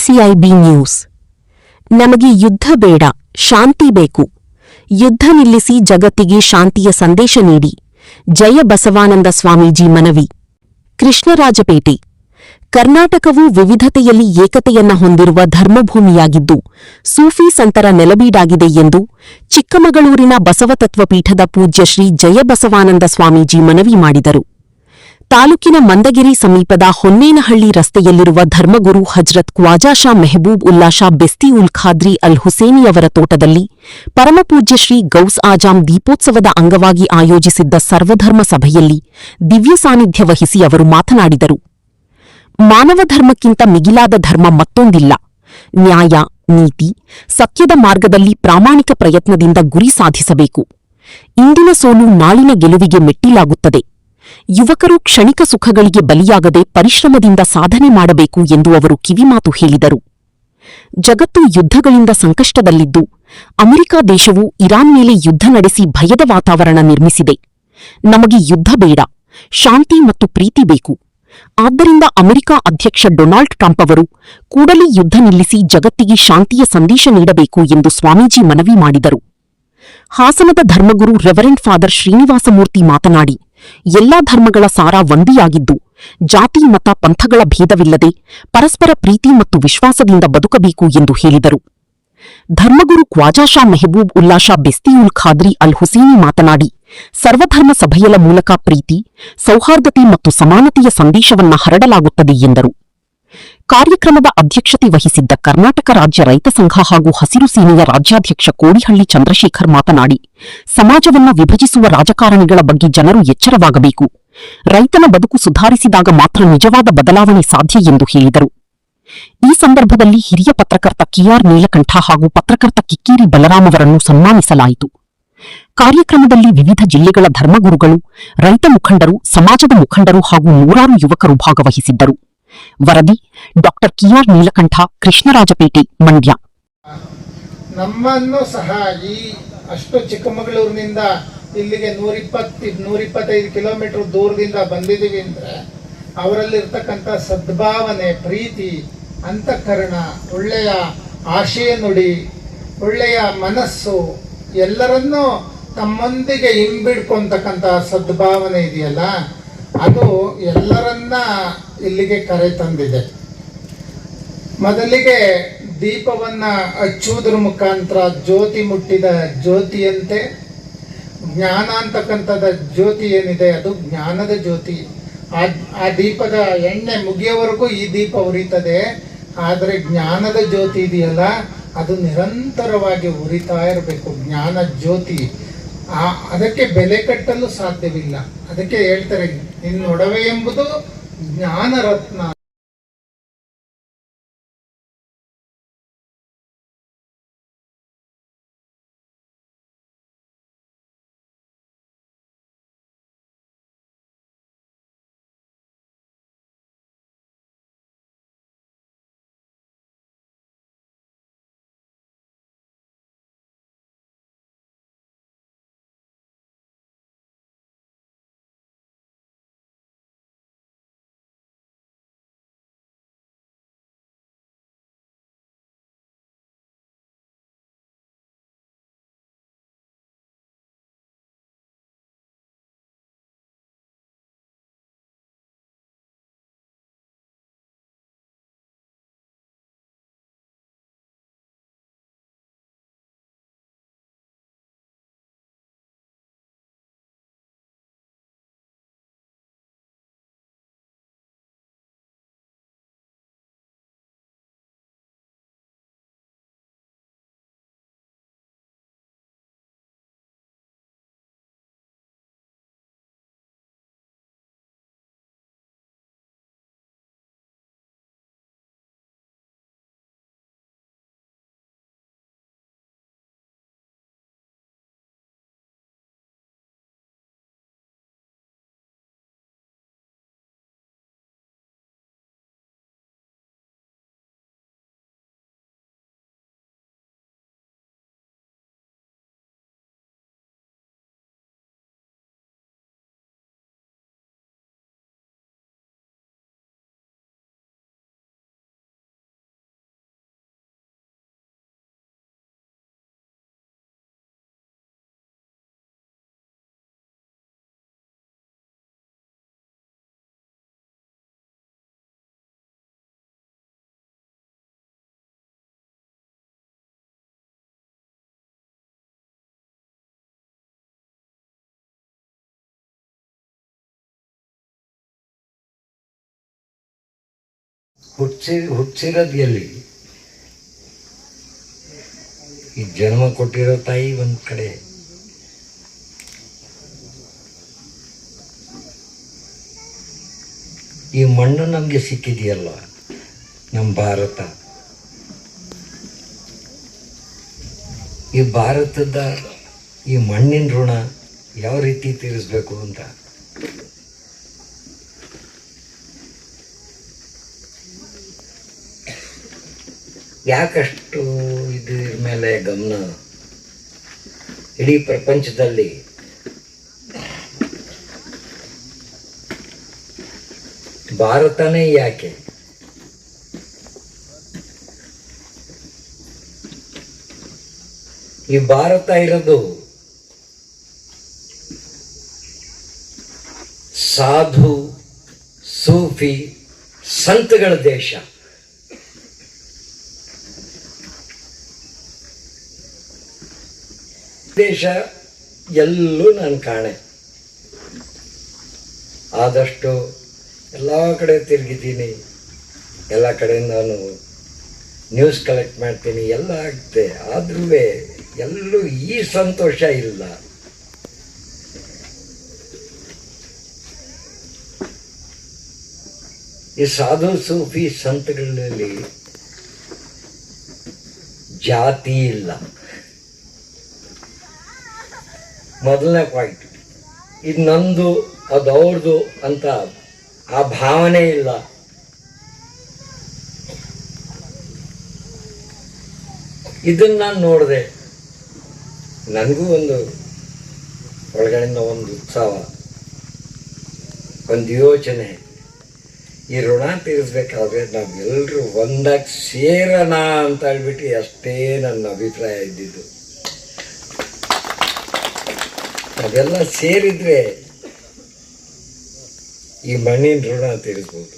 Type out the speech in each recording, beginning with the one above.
ICIB news. ನಮಗೆ ಯುದ್ಧ ಬೇಡ, ಶಾಂತಿ ಬೇಕು. ಯುದ್ಧ ನಿಲ್ಲಿಸಿ ಜಗತ್ತಿಗೆ ಶಾಂತಿಯ ಸಂದೇಶ ನೀಡಿ. ಜಯ ಬಸವಾನಂದ ಸ್ವಾಮೀಜಿ ಮನವಿ. ಕೃಷ್ಣರಾಜಪೇಟೆ. ಕರ್ನಾಟಕವು ವಿವಿಧತೆಯಲ್ಲಿ ಏಕತೆಯನ್ನ ಹೊಂದಿರುವ ಧರ್ಮಭೂಮಿಯಾಗಿದ್ದು, ಸೂಫಿ ಸಂತರ ನೆಲಬೀಡಾಗಿದೆ ಎಂದು ಚಿಕ್ಕಮಗಳೂರಿನ ಬಸವತತ್ವ ಪೀಠದ ಪೂಜ್ಯ ಶ್ರೀ ಜಯ ಬಸವಾನಂದ ಸ್ವಾಮೀಜಿ ಮನವಿ ಮಾಡಿದರು. ತಾಲೂಕಿನ ಮಂದಗಿರಿ ಸಮೀಪದ ಹೊನ್ನೇನಹಳ್ಳಿ ರಸ್ತೆಯಲ್ಲಿರುವ ಧರ್ಮಗುರು ಹಜ್ರತ್ ಖ್ವಾಜಾ ಶಾ ಮೆಹಬೂಬ್ ಉಲ್ಲಾ ಶಾ ಬೆಸ್ತಿ ಉಲ್ ಖಾದ್ರಿ ಅಲ್ ಹುಸೇನಿಯವರ ತೋಟದಲ್ಲಿ ಪರಮಪೂಜ್ಯ ಶ್ರೀ ಗೌಸ್ ಆಜಾಂ ದೀಪೋತ್ಸವದ ಅಂಗವಾಗಿ ಆಯೋಜಿಸಿದ್ದ ಸರ್ವಧರ್ಮ ಸಭೆಯಲ್ಲಿ ದಿವ್ಯ ಸಾನ್ನಿಧ್ಯ ವಹಿಸಿ ಅವರು ಮಾತನಾಡಿದರು. ಮಾನವ ಧರ್ಮಕ್ಕಿಂತ ಮಿಗಿಲಾದ ಧರ್ಮ ಮತ್ತೊಂದಿಲ್ಲ. ನ್ಯಾಯ, ನೀತಿ, ಸತ್ಯದ ಮಾರ್ಗದಲ್ಲಿ ಪ್ರಾಮಾಣಿಕ ಪ್ರಯತ್ನದಿಂದ ಗುರಿ ಸಾಧಿಸಬೇಕು. ಇಂದಿನ ಸೋಲು ನಾಳಿನ ಗೆಲುವಿಗೆ ಮೆಟ್ಟಿಲಾಗುತ್ತದೆ. ಯುವಕರು ಕ್ಷಣಿಕ ಸುಖಗಳಿಗೆ ಬಲಿಯಾಗದೆ ಪರಿಶ್ರಮದಿಂದ ಸಾಧನೆ ಮಾಡಬೇಕು ಎಂದು ಅವರು ಕಿವಿಮಾತು ಹೇಳಿದರು. ಜಗತ್ತು ಯುದ್ಧಗಳಿಂದ ಸಂಕಷ್ಟದಲ್ಲಿದ್ದು, ಅಮೆರಿಕ ದೇಶವು ಇರಾನ್ ಮೇಲೆ ಯುದ್ಧ ನಡೆಸಿ ಭಯದ ವಾತಾವರಣ ನಿರ್ಮಿಸಿದೆ. ನಮಗೆ ಯುದ್ಧ ಬೇಡ, ಶಾಂತಿ ಮತ್ತು ಪ್ರೀತಿ ಬೇಕು. ಆದ್ದರಿಂದ ಅಮೆರಿಕ ಅಧ್ಯಕ್ಷ ಡೊನಾಲ್ಡ್ ಟ್ರಂಪ್ ಅವರು ಕೂಡಲೇ ಯುದ್ಧ ನಿಲ್ಲಿಸಿ ಜಗತ್ತಿಗೆ ಶಾಂತಿಯ ಸಂದೇಶ ನೀಡಬೇಕು ಎಂದು ಸ್ವಾಮೀಜಿ ಮನವಿ ಮಾಡಿದರು. ಹಾಸನದ ಧರ್ಮಗುರು ರೆವರೆಂಡ್ ಫಾದರ್ ಶ್ರೀನಿವಾಸಮೂರ್ತಿ ಮಾತನಾಡಿ, ಎಲ್ಲಾ ಧರ್ಮಗಳ ಸಾರ ಒಂದಿಯಾಗಿದ್ದು, ಜಾತಿ ಮತ ಪಂಥಗಳ ಭೇದವಿಲ್ಲದೆ ಪರಸ್ಪರ ಪ್ರೀತಿ ಮತ್ತು ವಿಶ್ವಾಸದಿಂದ ಬದುಕಬೇಕು ಎಂದು ಹೇಳಿದರು. ಧರ್ಮಗುರು ಖ್ವಾಜಾ ಶಾ ಮೆಹಬೂಬ್ ಉಲ್ಲಾ ಶಾ ಬೆಸ್ತಿ ಉಲ್ ಖಾದ್ರಿ ಅಲ್ ಹುಸೇನಿ ಮಾತನಾಡಿ, ಸರ್ವಧರ್ಮ ಸಭೆಯ ಮೂಲಕ ಪ್ರೀತಿ, ಸೌಹಾರ್ದತೆ ಮತ್ತು ಸಮಾನತೆಯ ಸಂದೇಶವನ್ನ ಹರಡಲಾಗುತ್ತದೆ ಎಂದರು. ಕಾರ್ಯಕ್ರಮದ ಅಧ್ಯಕ್ಷತೆ ವಹಿಸಿದ್ದ ಕರ್ನಾಟಕ ರಾಜ್ಯ ರೈತ ಸಂಘ ಹಾಗೂ ಹಸಿರು ಸೇನೆಯ ರಾಜ್ಯಾಧ್ಯಕ್ಷ ಕೋಡಿಹಳ್ಳಿ ಚಂದ್ರಶೇಖರ್ ಮಾತನಾಡಿ, ಸಮಾಜವನ್ನ ವಿಭಜಿಸುವ ರಾಜಕಾರಣಿಗಳ ಬಗ್ಗೆ ಜನರು ಎಚ್ಚರವಾಗಬೇಕು. ರೈತನ ಬದುಕು ಸುಧಾರಿಸಿದಾಗ ಮಾತ್ರ ನಿಜವಾದ ಬದಲಾವಣೆ ಸಾಧ್ಯ ಎಂದು ಹೇಳಿದರು. ಈ ಸಂದರ್ಭದಲ್ಲಿ ಹಿರಿಯ ಪತ್ರಕರ್ತ ಕೆಆರ್ ನೀಲಕಂಠ ಹಾಗೂ ಪತ್ರಕರ್ತ ಕಿಕ್ಕೇರಿ ಬಲರಾಮ್ ಅವರನ್ನು ಸನ್ಮಾನಿಸಲಾಯಿತು. ಕಾರ್ಯಕ್ರಮದಲ್ಲಿ ವಿವಿಧ ಜಿಲ್ಲೆಗಳ ಧರ್ಮಗುರುಗಳು, ರೈತ ಮುಖಂಡರು, ಸಮಾಜದ ಮುಖಂಡರು ಹಾಗೂ ನೂರಾರು ಯುವಕರು ಭಾಗವಹಿಸಿದ್ದರು. ವರದಿ ಡಾಕ್ಟರ್ ಕೆಆರ್ ನೀಲಕಂಠ, ಕೃಷ್ಣರಾಜಪೇಟೆ, ಮಂಡ್ಯ. ನಮ್ಮನ್ನು ಸಹ ಈ ಅಷ್ಟು ಚಿಕ್ಕಮಗಳೂರಿನಿಂದ ಇಲ್ಲಿಗೆ 125 ಕಿಲೋಮೀಟರ್ ದೂರದಿಂದ ಬಂದಿದ್ದೀವಿ ಅಂದ್ರೆ ಅವರಲ್ಲಿರ್ತಕ್ಕಂಥ ಸದ್ಭಾವನೆ, ಪ್ರೀತಿ, ಅಂತಃಕರಣ, ಒಳ್ಳೆಯ ಆಶಯ ನುಡಿ, ಒಳ್ಳೆಯ ಮನಸ್ಸು, ಎಲ್ಲರನ್ನೂ ತಮ್ಮೊಂದಿಗೆ ಹಿಂಬಿಡ್ಕೊಂತಕ್ಕಂಥ ಸದ್ಭಾವನೆ ಇದೆಯಲ್ಲ, ಅದು ಎಲ್ಲರನ್ನ ಇಲ್ಲಿಗೆ ಕರೆ ತಂದಿದೆ. ಮೊದಲಿಗೆ ದೀಪವನ್ನ ಹಚ್ಚುವುದರ ಮುಖಾಂತರ ಜ್ಯೋತಿ ಮುಟ್ಟಿದ ಜ್ಯೋತಿಯಂತೆ ಜ್ಞಾನ ಅಂತಕ್ಕಂಥದ ಜ್ಯೋತಿ ಏನಿದೆ ಅದು ಜ್ಞಾನದ ಜ್ಯೋತಿ. ಆ ದೀಪದ ಎಣ್ಣೆ ಮುಗಿಯವರೆಗೂ ಈ ದೀಪ ಉರಿತದೆ. ಆದರೆ ಜ್ಞಾನದ ಜ್ಯೋತಿ ಇದೆಯಲ್ಲ, ಅದು ನಿರಂತರವಾಗಿ ಉರಿತಾ ಇರಬೇಕು. ಜ್ಞಾನ ಜ್ಯೋತಿ ಅದಕ್ಕೆ ಬೆಲೆ ಕಟ್ಟಲು ಸಾಧ್ಯವಿಲ್ಲ. ಅದಕ್ಕೆ ಹೇಳ್ತಾರೆ, ನಿನ್ನೊಡವೆ ಎಂಬುದು ಜ್ಞಾನ ರತ್ನ. ಹುಟ್ಟಿಸಿರೋದು ಎಲ್ಲಿ? ಈ ಜನ್ಮ ಕೊಟ್ಟಿರೋ ತಾಯಿ ಒಂದು ಕಡೆ, ಈ ಮಣ್ಣು ನಮಗೆ ಸಿಕ್ಕಿದೆಯಲ್ಲ, ನಮ್ಮ ಭಾರತ. ಈ ಭಾರತದ ಈ ಮಣ್ಣಿನ ಋಣ ಯಾವ ರೀತಿ ತೀರಿಸ್ಬೇಕು ಅಂತ ಯಾಕಷ್ಟು ಇದ್ರ ಮೇಲೆ ಗಮನ? ಇಡೀ ಪ್ರಪಂಚದಲ್ಲಿ ಭಾರತನೇ ಯಾಕೆ? ಈ ಭಾರತ ಇರೋದು ಸಾಧು ಸೂಫಿ ಸಂತಗಳ ದೇಶ. ದೇಶ ಎಲ್ಲೂ ನಾನು ಕಾಣೆ. ಆದಷ್ಟು ಎಲ್ಲ ಕಡೆ ತಿರುಗಿದ್ದೀನಿ, ಎಲ್ಲ ಕಡೆ ನಾನು ನ್ಯೂಸ್ ಕಲೆಕ್ಟ್ ಮಾಡ್ತೀನಿ, ಎಲ್ಲ ಆಗ್ತದೆ. ಆದ್ರೂ ಎಲ್ಲೂ ಈ ಸಂತೋಷ ಇಲ್ಲ. ಈ ಸಾಧು ಸೂಫಿ ಸಂತಗಳಲ್ಲಿ ಜಾತಿ ಇಲ್ಲ. ಮೊದಲನೇ ಪಾಯಿಂಟ್. ಇದು ನಂದು ಅದು ಅವ್ರದ್ದು ಅಂತ ಆ ಭಾವನೆ ಇಲ್ಲ. ಇದನ್ನ ನಾನು ನೋಡಿದೆ, ನನಗೂ ಒಂದು ಒಳಗಡೆಯಿಂದ ಒಂದು ಉತ್ಸಾಹ, ಒಂದು ಯೋಚನೆ. ಈ ಋಣ ತೀರಿಸ್ಬೇಕಾದ್ರೆ ನಾವೆಲ್ಲರೂ ಒಂದಾಗಿ ಸೇರೋಣ ಅಂತ ಹೇಳ್ಬಿಟ್ಟು ಅಷ್ಟೇ ನನ್ನ ಅಭಿಪ್ರಾಯ ಇದ್ದಿದ್ದು. ಅದೆಲ್ಲ ಸೇರಿದ್ರೆ ಈ ಮಣ್ಣಿನ ಋಣ ತೀರಿಸ್ಬೋದು.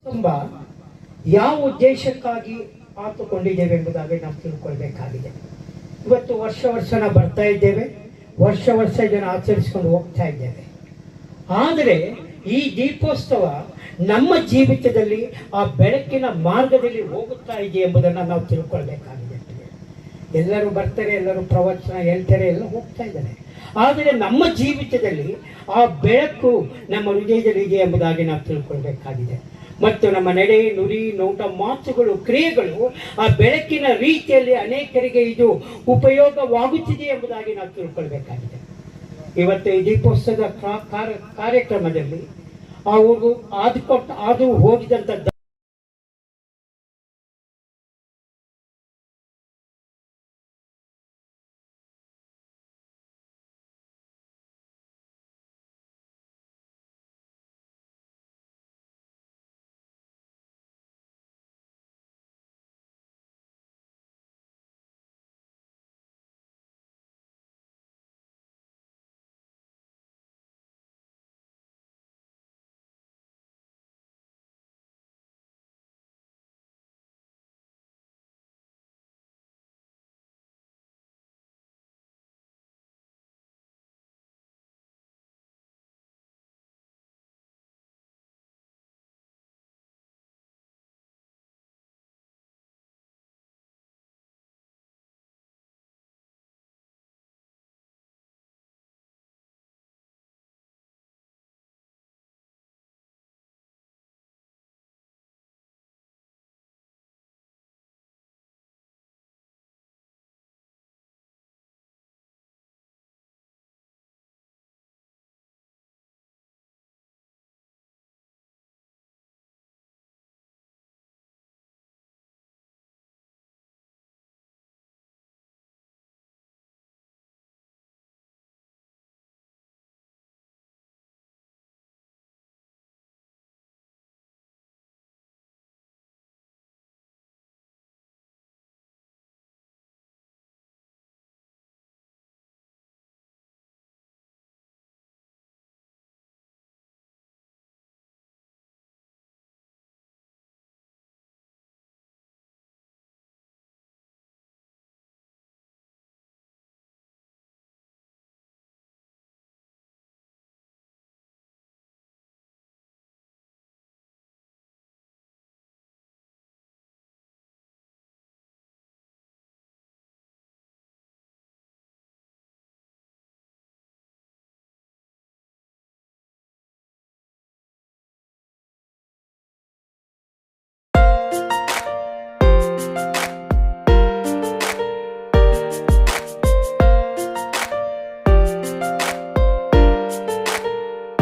ತುಂಬ ಯಾವ ಉದ್ದೇಶಕ್ಕಾಗಿ ಆತುಕೊಂಡಿದ್ದೇವೆ ಎಂಬುದಾಗಿ ನಾವು ತಿಳ್ಕೊಳ್ಬೇಕಾಗಿದೆ. ಇವತ್ತು ವರ್ಷ ಬರ್ತಾ ಇದ್ದೇವೆ, ವರ್ಷ ಇದನ್ನು ಆಚರಿಸಿಕೊಂಡು ಹೋಗ್ತಾ ಇದ್ದೇವೆ. ಆದರೆ ಈ ದೀಪೋತ್ಸವ ನಮ್ಮ ಜೀವಿತದಲ್ಲಿ ಆ ಬೆಳಕಿನ ಮಾರ್ಗದಲ್ಲಿ ಹೋಗುತ್ತಾ ಇದೆ ಎಂಬುದನ್ನು ನಾವು ತಿಳ್ಕೊಳ್ಬೇಕಾಗಿದೆ. ಎಲ್ಲರೂ ಬರ್ತಾರೆ, ಎಲ್ಲರೂ ಪ್ರವಚನ ಹೇಳ್ತಾರೆ, ಎಲ್ಲ ಹೋಗ್ತಾ ಇದ್ದಾರೆ. ಆದರೆ ನಮ್ಮ ಜೀವಿತದಲ್ಲಿ ಆ ಬೆಳಕು ನಮ್ಮ ಹೃದಯದಲ್ಲಿ ಇದೆ ಎಂಬುದಾಗಿ ನಾವು ತಿಳ್ಕೊಳ್ಬೇಕಾಗಿದೆ. ಮತ್ತು ನಮ್ಮ ನಡೆ, ನುಡಿ, ನೋಟ, ಮಾತುಗಳು, ಕ್ರಿಯೆಗಳು ಆ ಬೆಳಕಿನ ರೀತಿಯಲ್ಲಿ ಅನೇಕರಿಗೆ ಇದು ಉಪಯೋಗವಾಗುತ್ತಿದೆ ಎಂಬುದಾಗಿ ನಾವು ತಿಳ್ಕೊಳ್ಬೇಕಾಗಿದೆ. ಇವತ್ತು ಈ ದೀಪೋತ್ಸವದ ಕಾರ್ಯಕ್ರಮದಲ್ಲಿ ಅವರು ಹಾದು ಹೋಗಿದಂಥ